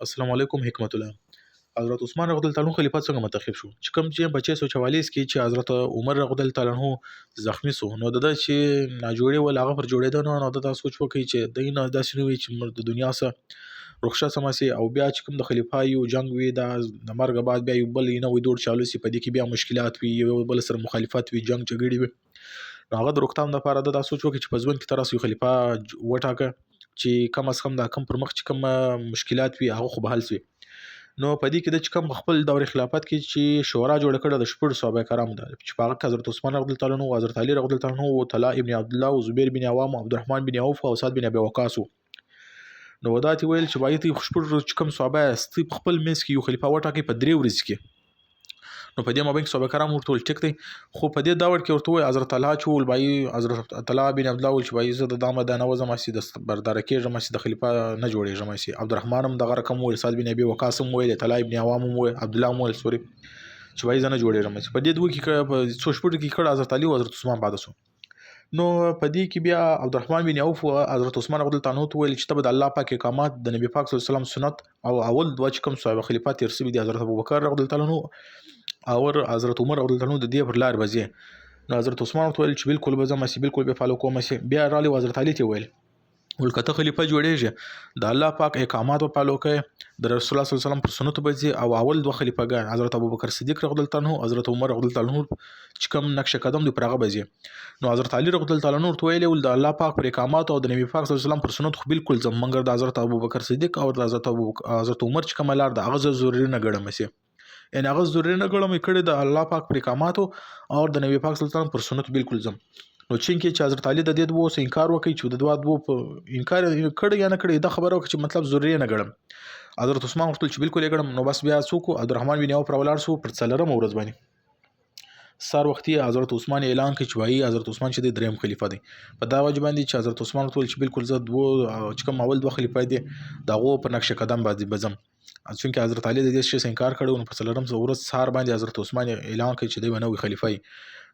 السلام علیکم حکمت الله. حضرت عثمان رضی الله عنه خلیفہ څنګه منتخب شو؟ چې کوم چې 2544 کې چې حضرت عمر رضی الله عنه زخمی شو، نو د چې ناجوړي ول هغه پر جوړېده، نو د سوچ وکړي چې د نه داسې نوې چې د دنیا سره رخصت سماسي او بیا چې کوم د خلیفہ یو جنگ وي د مرګ بعد بیا یو بل نه وي دوړ چالو سي، په دې کې بیا مشکلات وي، یو بل سره مخالفت وي، جنگ جګړې وي. نو هغه د روکتام لپاره د سوچ وکړي چې په ځوان کې تر اوسه خلیفہ وټاکه چې کم از کم د کم پر مخ چې کوم مشکلات وي هغه خو به حل شي. نو په دې کې د چې کوم خپل دور خلافت کې چې شورا جوړ کړه د شپږ صحابه کرامو ده، چې په هغه کې حضرت عثمان رضی الله عنه او حضرت علي رضی الله عنه او طلحه ابن عبد الله او زبیر بن عوام او عبدالرحمن بن عوف او سعد بن ابي وقاص. نو وداتي ویل چې باید شپږ چې کوم صحابه است خپل منځ کې یو خلیفہ وټاکي په 3 ورځې کې. نو په دې مابین کې صحابه کرام ورته ټیک دی، خو په دې داور کې ورته حضرت طلحه چې ول بای حضرت طلحه بن عبد الله ول چې بای زه د دامه د نوزم سي د بردار کېږم سي د خلیفہ نه جوړېږم سي. عبدالرحمن هم دغه رقم ول، سعد بن ابي وقاص هم ول، طلحه ابن عوام هم ول، عبد الله هم ول سوري چې بای زه نه جوړېږم سي. په دې دوه کې په څو شپږ کې کړه حضرت علي او حضرت عثمان بعد سو. نو په دې کې بیا عبدالرحمن بن عوف او حضرت عثمان رضی الله عنه ویل چې تبد الله پاک احکامات د نبی پاک صلی الله علیه وسلم سنت او اول دوه چې کوم صحابه خلیفہ تیر سوي دي حضرت ابوبکر رضی الله عنه او حضرت عمر رضی الله عنه د دې پر لار بځي. نو حضرت عثمان ویل چې بالکل به زما سي، بالکل به فالو کوم سي. بیا رالی حضرت علي ته ویل ولکته خلیفہ جوړیږي د الله پاک احکامات په فالو کوي، د رسول الله صلی الله علیه وسلم پر سنت بځي، او اول دوه خلیفګان حضرت ابوبکر صدیق رضی الله عنه او حضرت عمر رضی الله عنه چې کوم نقش قدم دی پرغه بځي. نو حضرت علي رضی الله عنه ورته ویل د الله پاک پر احکامات او د نبی پاک صلی الله علیه وسلم پر سنت خو بالکل زم منګر د حضرت ابوبکر صدیق او د حضرت عمر چې کوم لار د هغه ضروري نه ګڼم سي، ان هغه ضروري نه ګڼم کړي د الله پاک پر احکامات او د نبی پاک صلی الله علیه وسلم پر سنت بالکل زم. نو چې حضرت علي د دې دوه سه انکار وکړي چې د دوه په انکار کړي یا نه کړي د خبرو چې مطلب ضروري نه ګڼم. حضرت عثمان ورته چې بالکل یې ګڼم. نو بس بیا څوک عبدالرحمن بن عوف پر ولاړ سو پر څلورم ورځ باندې سار وختي حضرت عثمان اعلان کړ چې وایي حضرت عثمان چې د دریم خلیفہ دی. په دا وجه باندې چې حضرت عثمان ورته چې بالکل زه دوه چې کوم اول دوه خلیفہ دي دغه په نقش قدم باندې بزم. چونکه حضرت علي د دې شي انکار کړو، نو په څلورم ورځ سار باندې حضرت عثمان اعلان کړ چې دی ونوي خلیفہ.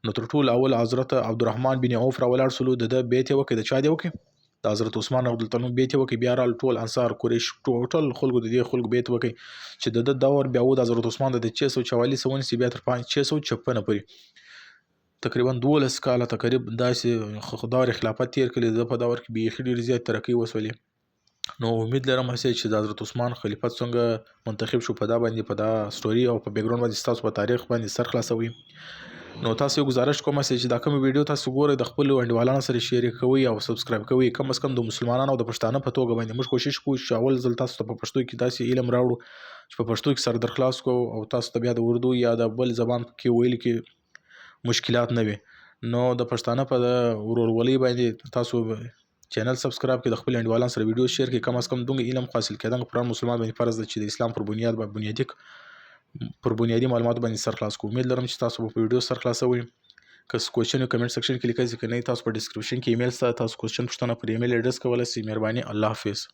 نو تر ټول اول حضرت عبدالرحمن بن عوف را ولاړ سلو د بیت وکي د چا دی وکي د حضرت عثمان رضی الله عنه بیت وکي. بیا را ټول انصار قریش ټول خلکو د دې خلکو بیت وکي چې د دور بیا د حضرت عثمان د 644 ونسی بیا تر 656 پورې تقریبا 12 کاله تقریبا داسې خدای خلافت تیر کړي. د په دور کې به خېډیر زیات ترقی وسولې. نو امید لرم چې د حضرت عثمان خلیفت څنګه منتخب شو په دا باندې په دا ستوري او په بیک ګراوند باندې تاسو په تاریخ باندې سر خلاصوي. نو تاسو گزارش کوم چې دا کوم ویډیو تاسو ګورئ د خپل انډیوالانو سره شیر کوئ او سبسکرایب کوئ. کم از کم د مسلمانانو او د پښتانه په توګه باندې موږ کوشش کوو چې اول ځل تاسو ته په پښتو کې داسې علم راوړو چې په پښتو کې سر درخلاص کوو او تاسو ته بیا د اردو یا د بل زبان کې ویل کې مشکلات نه وي. نو د پښتانه په ورورولۍ باندې تاسو چینل سبسکرایب کړئ، د خپل انډیوالانو سره ویډیو شیر کړئ. کم از کم دومره علم حاصل کړئ پر مسلمان باندې فرض ده چې د اسلام پر بنیادی معلومات باندې سر خلاص کوو. امید لرم چې تاسو په ویډیو سر خلاصوي. که کوېسچن کمنټ سیکشن کې لیکئ، ځکه نه تاسو په ډسکرپشن کې ایمیل سره تاسو کوېسچن پوښتنه پر ایمیل اډرس کولای شئ. مهرباني، الله حافظ.